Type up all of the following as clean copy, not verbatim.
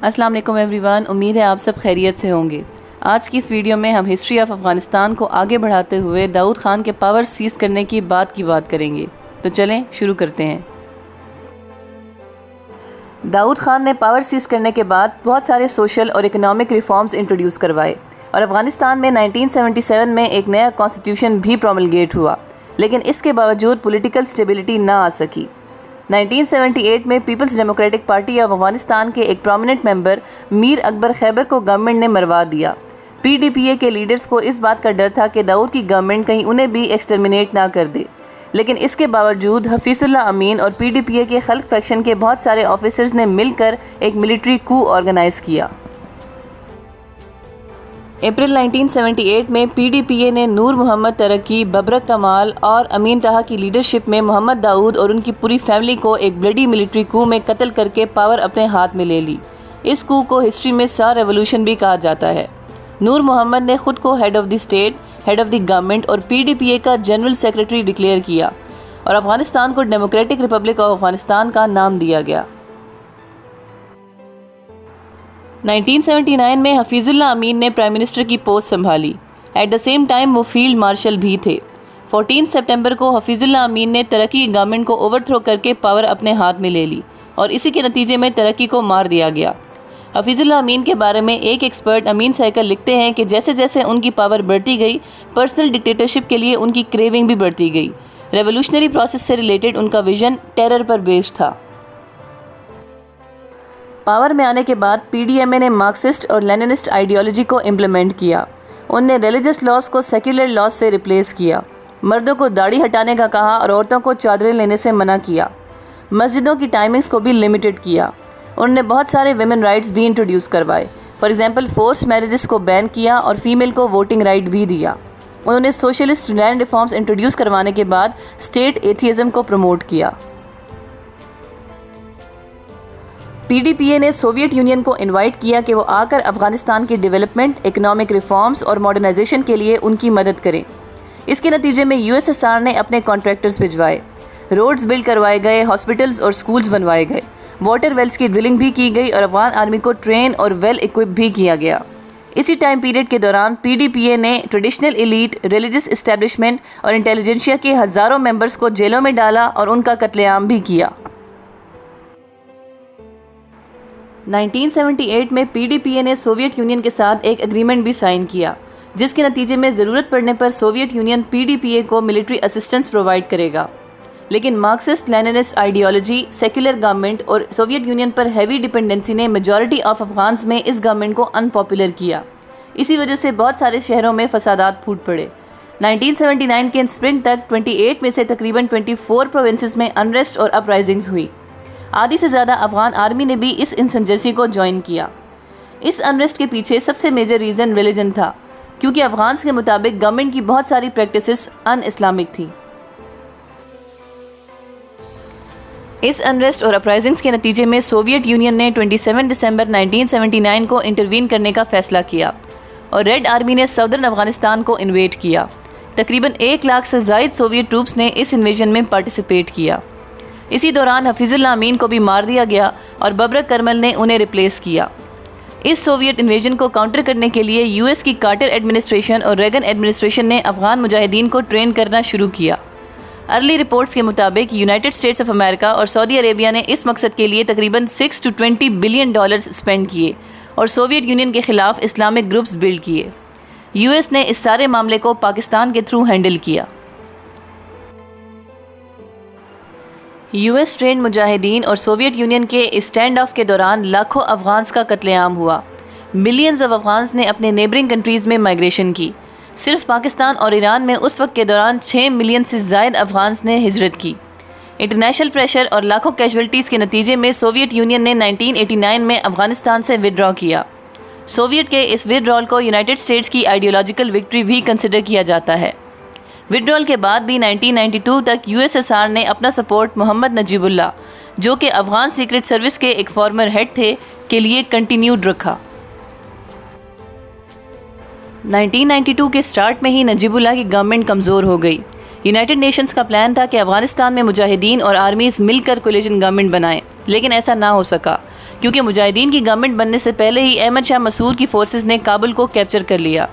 السلام علیکم every one, امید ہے آپ سب خیریت سے ہوں گے۔ آج کی اس ویڈیو میں ہم ہسٹری آف افغانستان کو آگے بڑھاتے ہوئے داؤد خان کے پاور سیز کرنے کی بات کریں گے۔ تو چلیں شروع کرتے ہیں۔ داؤد خان نے پاور سیز کرنے کے بعد بہت سارے سوشل اور اکنامک ریفارمز انٹروڈیوس کروائے اور افغانستان میں 1977 میں ایک نیا کانسٹیٹیوشن بھی پروملگیٹ ہوا، لیکن اس کے باوجود پولیٹیکل سٹیبلٹی نہ آ سکی۔ 1978 میں People's Democratic Party of Afghanistan کے ایک پرومیننٹ ممبر میر اکبر خیبر کو گورنمنٹ نے مروا دیا۔ پی ڈی پی اے کے لیڈرز کو اس بات کا ڈر تھا کہ داؤد کی گورنمنٹ کہیں انہیں بھی ایکسٹرمینیٹ نہ کر دے، لیکن اس کے باوجود حفیظ اللہ امین اور پی ڈی پی اے کے خلق فیکشن کے بہت سارے آفیسرز نے مل کر ایک ملٹری کو آرگنائز کیا۔ اپریل 1978 میں پی ڈی پی اے نے نور محمد ترکی، ببرک کمال اور امین طہا کی لیڈرشپ میں محمد داؤد اور ان کی پوری فیملی کو ایک بلڈی ملٹری کو میں قتل کر کے پاور اپنے ہاتھ میں لے لی۔ اس کو ہسٹری میں سار ریولوشن بھی کہا جاتا ہے۔ نور محمد نے خود کو head of the state, head of the government اور پی ڈی پی اے کا جنرل سیکرٹری ڈکلیئر کیا اور افغانستان کو ڈیموکریٹک ریپبلک آف افغانستان کا نام دیا گیا۔ 1979 میں حفیظ اللہ امین نے پرائم منسٹر کی پوسٹ سنبھالی۔ ایٹ دا سیم ٹائم وہ فیلڈ مارشل بھی تھے۔ 14 سپٹمبر کو حفیظ اللہ امین نے ترکی گورنمنٹ کو اوور تھرو کر کے پاور اپنے ہاتھ میں لے لی اور اسی کے نتیجے میں ترکی کو مار دیا گیا۔ حفیظ اللہ امین کے بارے میں ایک ایکسپرٹ امین سائیکل لکھتے ہیں کہ جیسے جیسے ان کی پاور بڑھتی گئی، پرسنل ڈکٹیٹرشپ کے لیے ان کی کریونگ بھی بڑھتی گئی۔ ریولوشنری پروسیس سے ریلیٹڈ ان کا ویژن ٹیرر پر بیسڈ تھا۔ پاور میں آنے کے بعد پی ڈی ایم اے نے مارکسسٹ اور لیننسٹ آئیڈیالوجی کو امپلیمنٹ کیا۔ ان نے ریلیجس لاز کو سیکولر لاز سے ریپلیس کیا، مردوں کو داڑھی ہٹانے کا کہا اور عورتوں کو چادریں لینے سے منع کیا۔ مسجدوں کی ٹائمنگز کو بھی لمیٹڈ کیا۔ ان نے بہت سارے ویمن رائٹس بھی انٹروڈیوس کروائے، فار ایگزامپل فورس میرجز کو بین کیا اور فیمیل کو ووٹنگ رائٹ بھی دیا۔ انہوں نے سوشلسٹ لینڈ ریفارمز انٹروڈیوس کروانے کے بعد اسٹیٹ ایتھیزم کو پروموٹ کیا۔ پی ڈی پی اے نے سوویت یونین کو انوائٹ کیا کہ وہ آ کر افغانستان کی ڈیولپمنٹ، اکنامک ریفارمز اور ماڈرنائزیشن کے لیے ان کی مدد کریں۔ اس کے نتیجے میں یو ایس ایس آر نے اپنے کانٹریکٹرز بھجوائے، روڈز بلڈ کروائے گئے، ہاسپٹلز اور سکولز بنوائے گئے، واٹر ویلز کی ڈرلنگ بھی کی گئی اور افغان آرمی کو ٹرین اور ویل اکوپ بھی کیا گیا۔ اسی ٹائم پیریڈ کے دوران پی ڈی پی اے نے ٹریڈیشنل ایلیٹ، ریلیجس اسٹیبلشمنٹ اور انٹیلیجنشیا کے ہزاروں ممبرز کو جیلوں میں ڈالا اور ان کا قتل عام بھی کیا۔ 1978 میں پی ڈی پی اے نے سوویت یونین کے ساتھ ایک ایگریمنٹ بھی سائن کیا، جس کے نتیجے میں ضرورت پڑنے پر Soviet Union P D P A کو ملٹری اسسٹنس پرووائڈ کرے گا، لیکن Marxist Leninist ideology, secular government اور سوویت یونین پر ہیوی ڈیپینڈنسی نے میجورٹی آف افغانز میں اس گورنمنٹ کو ان پاپولر کیا۔ اسی وجہ سے بہت سارے شہروں میں فسادات پھوٹ پڑے۔ 1979 کے اسپرنگ تک 28 میں سے تقریباً 24 پروونسز میں انریسٹ اور اپ رائزنگز ہوئی۔ آدھی سے زیادہ افغان آرمی نے بھی اس انسرجنسی کو جوائن کیا۔ اس انریسٹ کے پیچھے سب سے میجر ریزن ریلیجن تھا، کیونکہ افغانز کے مطابق گورنمنٹ کی بہت ساری پریکٹسز ان اسلامک تھیں۔ اس انریسٹ اور اپرائزنگز کے نتیجے میں سوویت یونین نے 27 دسمبر 1979 کو انٹروین کرنے کا فیصلہ کیا اور ریڈ آرمی نے ساؤدرن افغانستان کو انویڈ کیا۔ تقریباً 1 لاکھ سے زائد سوویت ٹروپس نے اس انویژن میں پارٹیسپیٹ کیا۔ اسی دوران حفیظ اللہ امین کو بھی مار دیا گیا اور ببرک کرمل نے انہیں ریپلیس کیا۔ اس سوویت انویژن کو کاؤنٹر کرنے کے لیے یو ایس کی کارٹر ایڈمنسٹریشن اور ریگن ایڈمنسٹریشن نے افغان مجاہدین کو ٹرین کرنا شروع کیا۔ ارلی رپورٹس کے مطابق یونائٹڈ اسٹیٹس آف امریکہ اور سعودی عربیہ نے اس مقصد کے لیے تقریباً $6 to $20 بلین اسپینڈ کیے اور سوویت یونین کے خلاف اسلامک گروپس بلڈ کیے۔ یو ایس نے اس سارے معاملے کو پاکستان کے تھرو ہینڈل کیا۔ یو ایس ٹرینڈ مجاہدین اور سوویت یونین کے اسٹینڈ آف کے دوران لاکھوں افغانز کا قتل عام ہوا۔ ملینز آف افغانز نے اپنے نیبرنگ کنٹریز میں مائیگریشن کی۔ صرف پاکستان اور ایران میں اس وقت کے دوران 6 ملین سے زائد افغانز نے ہجرت کی۔ انٹرنیشنل پریشر اور لاکھوں کیجولٹیز کے نتیجے میں سوویت یونین نے 1989 میں افغانستان سے ودرا کیا۔ سوویت کے اس ودرال کو یونائٹڈ اسٹیٹس کی آئیڈیولوجیکل وکٹری بھی کنسیڈر کیا جاتا ہے۔ ودرال کے بعد بھی 1992 تک یو ایس ایس آر نے اپنا سپورٹ محمد نجیب اللہ، جو کہ افغان سیکرٹ سروس کے ایک فارمر ہیڈ تھے، کے لیے کنٹینیوڈ رکھا۔ 1992 کے سٹارٹ میں ہی نجیب اللہ کی گورنمنٹ کمزور ہو گئی۔ یونائٹڈ نیشنز کا پلان تھا کہ افغانستان میں مجاہدین اور آرمیز مل کر کولیشن گورنمنٹ بنائیں، لیکن ایسا نہ ہو سکا کیونکہ مجاہدین کی گورنمنٹ بننے سے پہلے ہی احمد شاہ مسعود کی فورسز نے کابل کو کیپچر کر لیا۔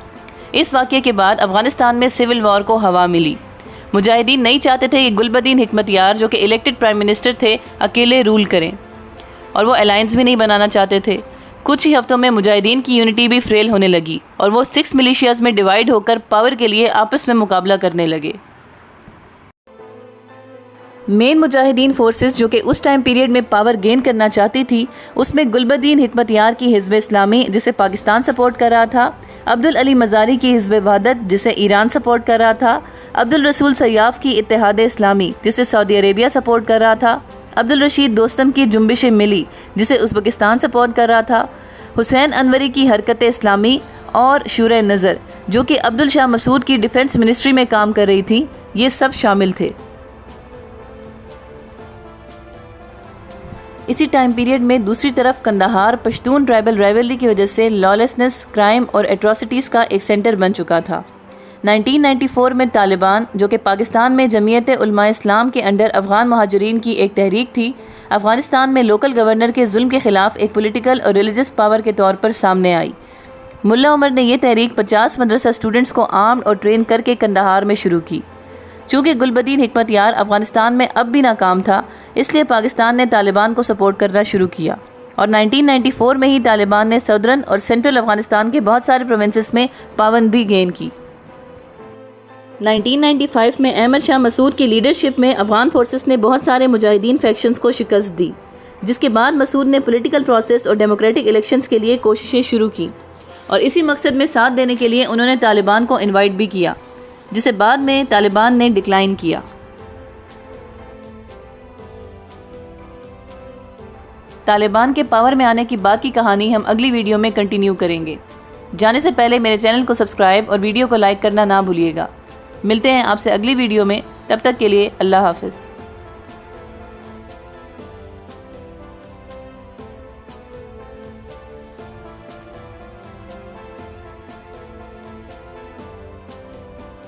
اس واقعے کے بعد افغانستان میں سول وار کو ہوا ملی۔ مجاہدین نہیں چاہتے تھے کہ گل بدین حکمت یار جو کہ الیکٹڈ پرائم منسٹر تھے اکیلے رول کریں، اور وہ الائنس بھی نہیں بنانا چاہتے تھے۔ کچھ ہی ہفتوں میں مجاہدین کی یونٹی بھی فریل ہونے لگی اور وہ 6 ملیشیاز میں ڈیوائیڈ ہو کر پاور کے لیے آپس میں مقابلہ کرنے لگے۔ مین مجاہدین فورسز جو کہ اس ٹائم پیریڈ میں پاور گین کرنا چاہتی تھی، اس میں گل بدین حکمت یار کی حزب اسلامی جسے پاکستان سپورٹ کر رہا تھا، عبدالعلی مزاری کی حزب وحدت جسے ایران سپورٹ کر رہا تھا، عبدالرسول سیاف کی اتحاد اسلامی جسے سعودی عربیہ سپورٹ کر رہا تھا، عبدالرشید دوستم کی جنبش ملی جسے ازبکستان سپورٹ کر رہا تھا، حسین انوری کی حرکت اسلامی اور شورۂ نظر جو کہ عبدالشاہ مسعود کی ڈیفنس منسٹری میں کام کر رہی تھی، یہ سب شامل تھے۔ اسی ٹائم پیریڈ میں دوسری طرف کندہار پشتون ٹرائبل رائیولری کی وجہ سے لالیسنس، کرائم اور ایٹراسٹیز کا ایک سینٹر بن چکا تھا۔ 1994 میں طالبان جو کہ پاکستان میں جمعیت علماء اسلام کے انڈر افغان مہاجرین کی ایک تحریک تھی، افغانستان میں لوکل گورنر کے ظلم کے خلاف ایک پولیٹیکل اور ریلیجس پاور کے طور پر سامنے آئی۔ ملا عمر نے یہ تحریک 50 مدرسہ اسٹوڈنٹس کو آرمڈ اور ٹرین کر کے کندہار میں شروع کی۔ چونکہ گل بدین حکمت یار افغانستان میں اب بھی ناکام تھا، اس لیے پاکستان نے طالبان کو سپورٹ کرنا شروع کیا، اور 1994 میں ہی طالبان نے سدرن اور سینٹرل افغانستان کے بہت سارے پروونسز میں پاور بھی گین کی۔ 1995 میں احمد شاہ مسعود کی لیڈرشپ میں افغان فورسز نے بہت سارے مجاہدین فیکشنز کو شکست دی، جس کے بعد مسعود نے پولیٹیکل پروسیس اور ڈیموکریٹک الیکشنز کے لیے کوششیں شروع کی، اور اسی مقصد میں ساتھ دینے کے لیے انہوں نے طالبان کو انوائٹ بھی کیا، جسے بعد میں طالبان نے ڈکلائن کیا۔ طالبان کے پاور میں آنے کی بعد کی کہانی ہم اگلی ویڈیو میں کنٹینیو کریں گے۔ جانے سے پہلے میرے چینل کو سبسکرائب اور ویڈیو کو لائک کرنا نہ بھولیے گا۔ ملتے ہیں آپ سے اگلی ویڈیو میں، تب تک کے لیے اللہ حافظ۔